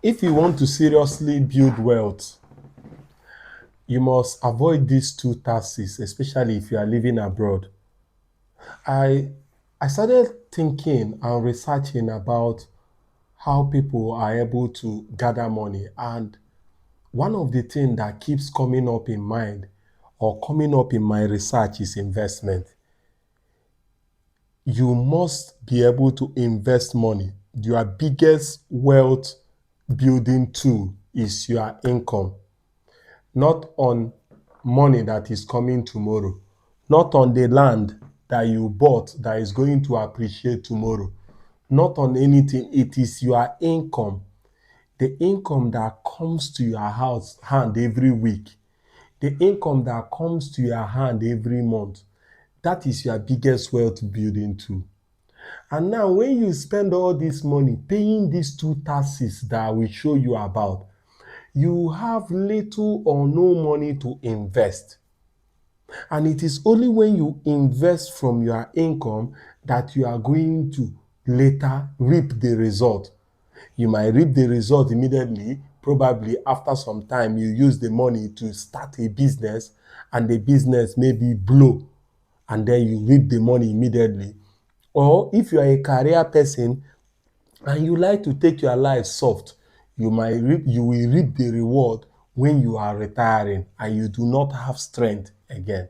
If you want to seriously build wealth, you must avoid these two taxes, especially if you are living abroad. I I started thinking and researching about how people are able to gather money, and one of the things that keeps coming up in mind or coming up in my research is investment. You must be able to invest money. Your biggest wealth building tool is your income, not on money that is coming tomorrow, not on the land that you bought that is going to appreciate tomorrow, not on anything. It is your income, the income that comes to your house hand every week, the income that comes to your hand every month. That is your biggest wealth building tool. And now, when you spend all this money paying these two taxes that I will show you about, you have little or no money to invest. And it is only when you invest from your income that you are going to later reap the result. You might reap the result immediately. Probably after some time, you use the money to start a business, and the business maybe blow, and then you reap the money immediately. Or if you are a career person and you like to take your life soft, you will reap the reward when you are retiring and you do not have strength again.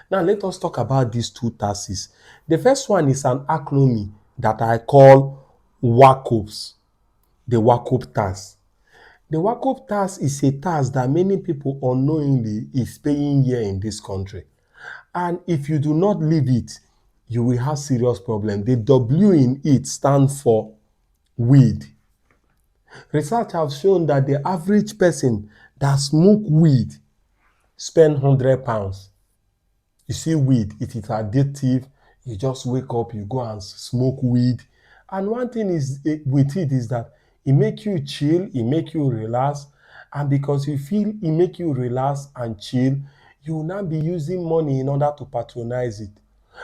Now let us talk about these two taxes. The first one is an acronym that I call Wacobs, the Wacob tax. The Wacob tax is a tax that many people unknowingly is paying here in this country. And if you do not leave it, you will have serious problem. The W in it stands for weed. Research has shown that the average person that smoke weed spend £100. You see, weed, it is addictive. You just wake up, you go and smoke weed. And one thing is with it is that it make you chill, it make you relax. And because you feel it make you relax and chill, you will not be using money in order to patronize it.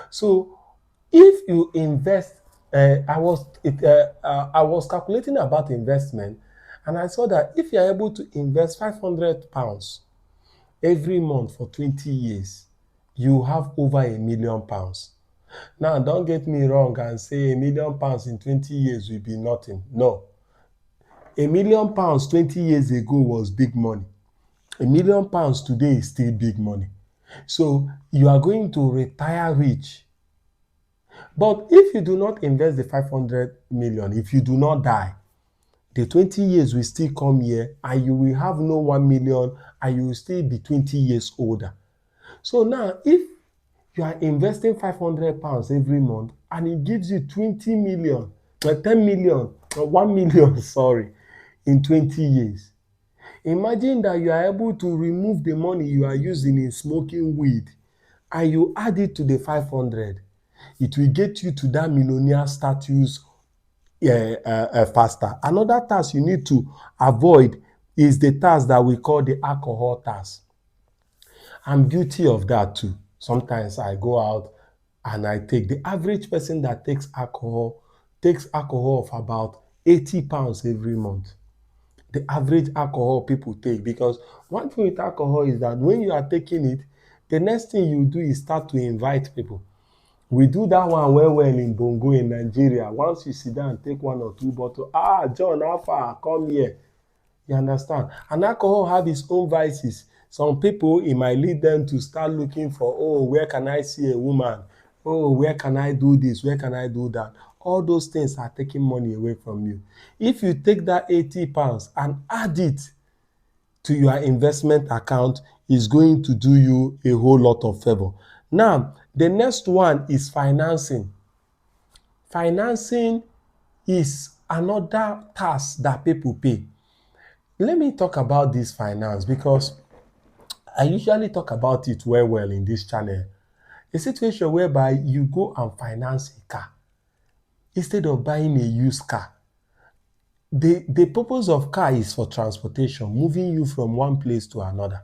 So if you invest, I was calculating about investment, and I saw that if you are able to invest £500 every month for 20 years, you have over £1,000,000. Now, don't get me wrong and say £1,000,000 in 20 years will be nothing. No. £1,000,000 20 years ago was big money. £1,000,000 today is still big money. So you are going to retire rich. But if you do not invest the 500 million, if you do not die, the 20 years will still come here and you will have no 1 million and you will still be 20 years older. So now, if you are investing £500 every month and it gives you 20 million, 10 million, 1 million, sorry, in 20 years, imagine that you are able to remove the money you are using in smoking weed and you add it to the 500. It will get you to that millionaire status faster. Another tax you need to avoid is the tax that we call the alcohol tax. I'm guilty of that too. Sometimes I go out and I take, the average person that takes alcohol of about £80 every month. The average alcohol people take, because one thing with alcohol is that when you are taking it, the next thing you do is start to invite people. We do that one well in Bongo in Nigeria. Once you sit down and take one or two bottles, John, how far? Come here. You understand? And alcohol have its own vices. Some people, it might lead them to start looking for, where can I see a woman? Where can I do this? Where can I do that? All those things are taking money away from you. If you take that £80 and add it to your investment account, is going to do you a whole lot of favor. Now, the next one is financing. Financing is another tax that people pay. Let me talk about this finance because I usually talk about it well in this channel. A situation whereby you go and finance a car instead of buying a used car. The purpose of car is for transportation, moving you from one place to another.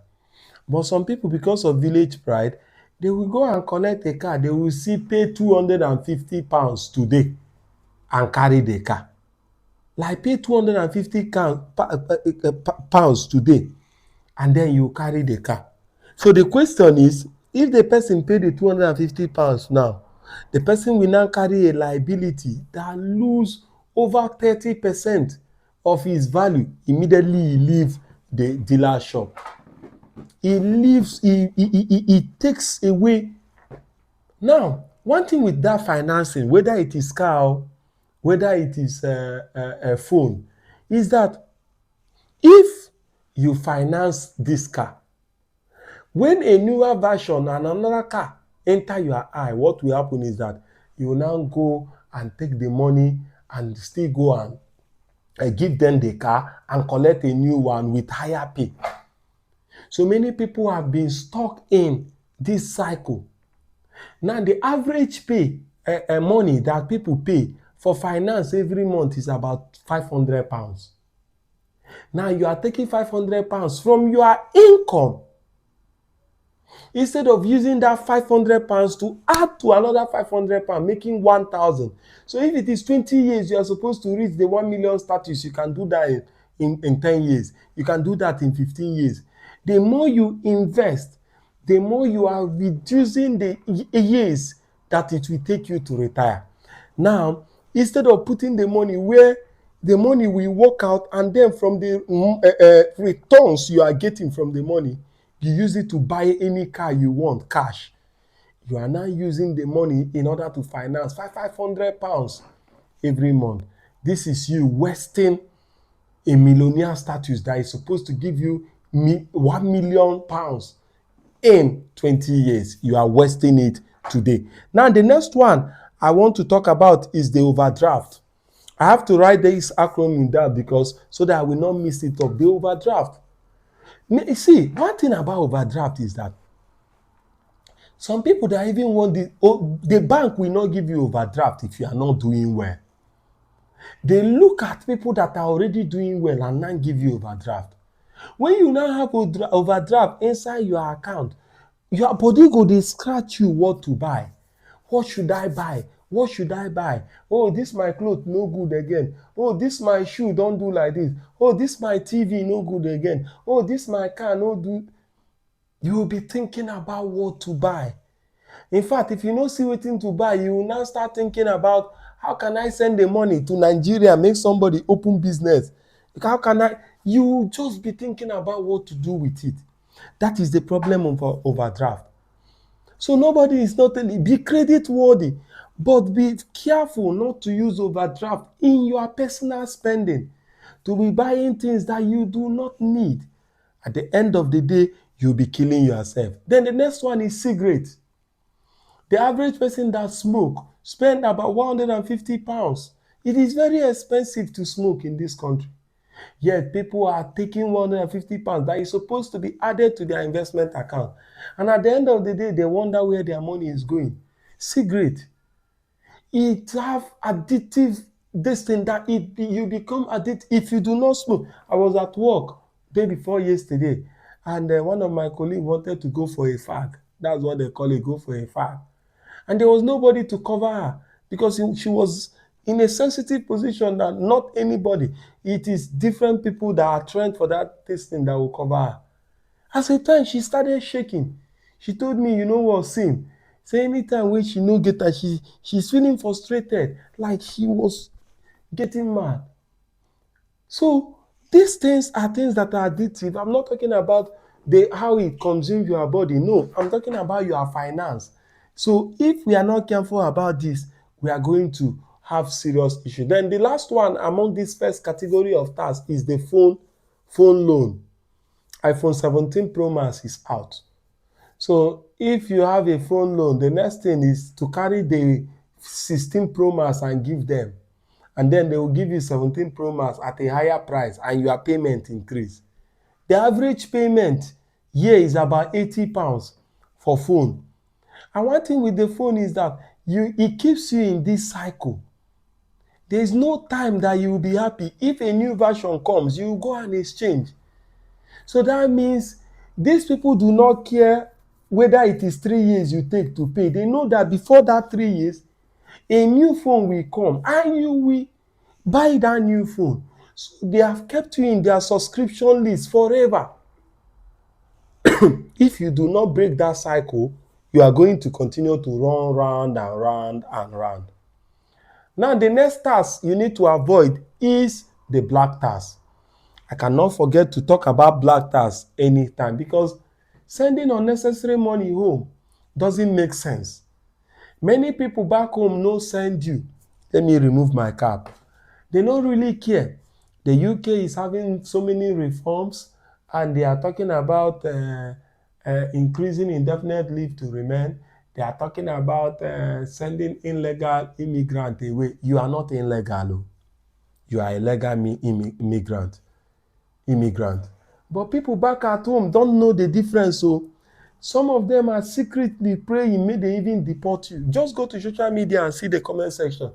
But some people, because of village pride, they will go and collect a car. They will see pay £250 today and carry the car. Like pay 250 pounds today, and then you carry the car. So the question is, if the person pay the 250 pounds now, the person will now carry a liability that lose over 30% of his value. Immediately he leave the dealer shop. He takes away. Now, one thing with that financing, whether it is car, whether it is a phone, is that if you finance this car, when a newer version and another car enter your eye, what will happen is that you will now go and take the money and still go and give them the car and collect a new one with higher pay. So many people have been stuck in this cycle. Now the average pay money that people pay for finance every month is about £500. Now you are taking £500 from your income, instead of using that £500 to add to another £500, making 1,000. So if it is 20 years, you are supposed to reach the 1 million status. You can do that in 10 years. You can do that in 15 years. The more you invest, the more you are reducing the years that it will take you to retire. Now, instead of putting the money where the money will work out, and then from the returns you are getting from the money, you use it to buy any car you want, cash. You are now using the money in order to finance £500 every month. This is you wasting a millionaire status that is supposed to give you £1 million in 20 years. You are wasting it today. Now, the next one I want to talk about is the overdraft. I have to write this acronym down because so that I will not miss it up. The overdraft. See, one thing about overdraft is that some people that even want the bank will not give you overdraft if you are not doing well. They look at people that are already doing well and now give you overdraft. When you now have overdraft inside your account, your body go dey scratch you what to buy. What should I buy? What should I buy? Oh, this my cloth no good again. Oh, this my shoe don do like this. Oh, this my TV no good again. Oh, this my car no do. You will be thinking about what to buy. In fact, if you no see wetin to buy, you will now start thinking about how can I send the money to Nigeria, make somebody open business. How can I? You will just be thinking about what to do with it. That is the problem of overdraft. So nobody is not telling, be credit worthy, but be careful not to use overdraft in your personal spending, to be buying things that you do not need. At the end of the day, you'll be killing yourself. Then the next one is cigarettes. The average person that smoke spend about £150. It is very expensive to smoke in this country. Yet people are taking £150 that is supposed to be added to their investment account. And at the end of the day, they wonder where their money is going. Cigarette. It have addictive this thing that you become addicted if you do not smoke. I was at work day before yesterday, and one of my colleagues wanted to go for a fag. That's what they call it, go for a fag. And there was nobody to cover her because she was in a sensitive position that not anybody. It is different people that are trained for that thing that will cover her. At a time, she started shaking. She told me, you know what, Sim? Say anytime when she no get her, she's feeling frustrated, like she was getting mad. So these things are things that are addictive. I'm not talking about how it consumes your body. No, I'm talking about your finance. So if we are not careful about this, we are going to have serious issue. Then the last one among this first category of tasks is the phone loan. iPhone 17 Pro Max is out. So if you have a phone loan, the next thing is to carry the 16 Pro Max and give them. And then they will give you 17 Pro Max at a higher price and your payment increase. The average payment here is about £80 for phone. And one thing with the phone is that it keeps you in this cycle. There is no time that you will be happy. If a new version comes, you will go and exchange. So that means these people do not care whether it is 3 years you take to pay. They know that before that 3 years, a new phone will come and Buy that new phone. So they have kept you in their subscription list forever. If you do not break that cycle, you are going to continue to run round and round and round. Now, the next task you need to avoid is the black task. I cannot forget to talk about black tax anytime, because sending unnecessary money home doesn't make sense. Many people back home no send you. Let me remove my cap. They don't really care. The UK is having so many reforms, and they are talking about increasing indefinite leave to remain. They are talking about sending illegal immigrant away. You are not illegal. Oh. You are a legal immigrant. But people back at home don't know the difference. So some of them are secretly praying, may they even deport you. Just go to social media and see the comment section.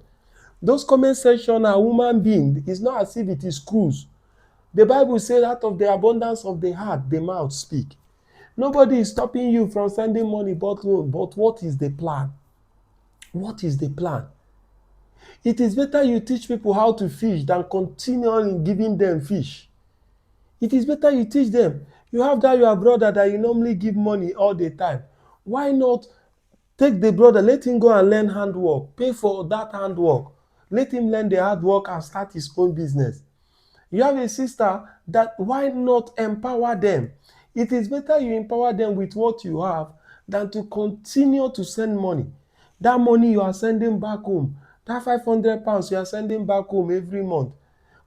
Those comment section are human beings. It's not as if it is screws. The Bible says out of the abundance of the heart, the mouth speak. Nobody is stopping you from sending money, but what is the plan? What is the plan? It is better you teach people how to fish than continually giving them fish. It is better you teach them. You have that your brother that you normally give money all the time. Why not take the brother, let him go and learn handwork, pay for that handwork, let him learn the hard work and start his own business. You have a sister that, why not empower them? It is better you empower them with what you have than to continue to send money. That money you are sending back home, that £500 you are sending back home every month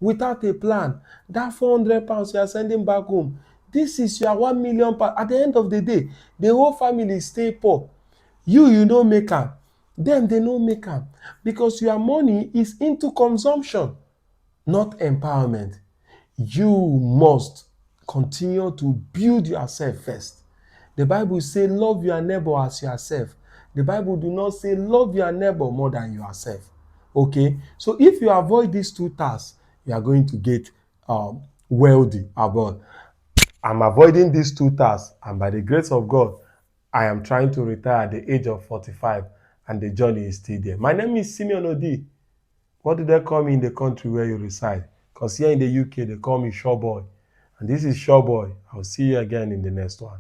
without a plan, that £400 you are sending back home, this is your £1,000,000. At the end of the day, the whole family stay poor. You no make am, them they no make am, because your money is into consumption, not empowerment. You must continue to build yourself first. The Bible says love your neighbor as yourself. The Bible do not say love your neighbor more than yourself. Okay, so if you avoid these two tasks, you are going to get wealthy. About I'm avoiding these two tasks, and by the grace of God, I am trying to retire at the age of 45, and the journey is still there. My name is Simeon Odi. What do they call me in the country where you reside? Because here in the UK, they call me Showboy. And this is Showboy. I'll see you again in the next one.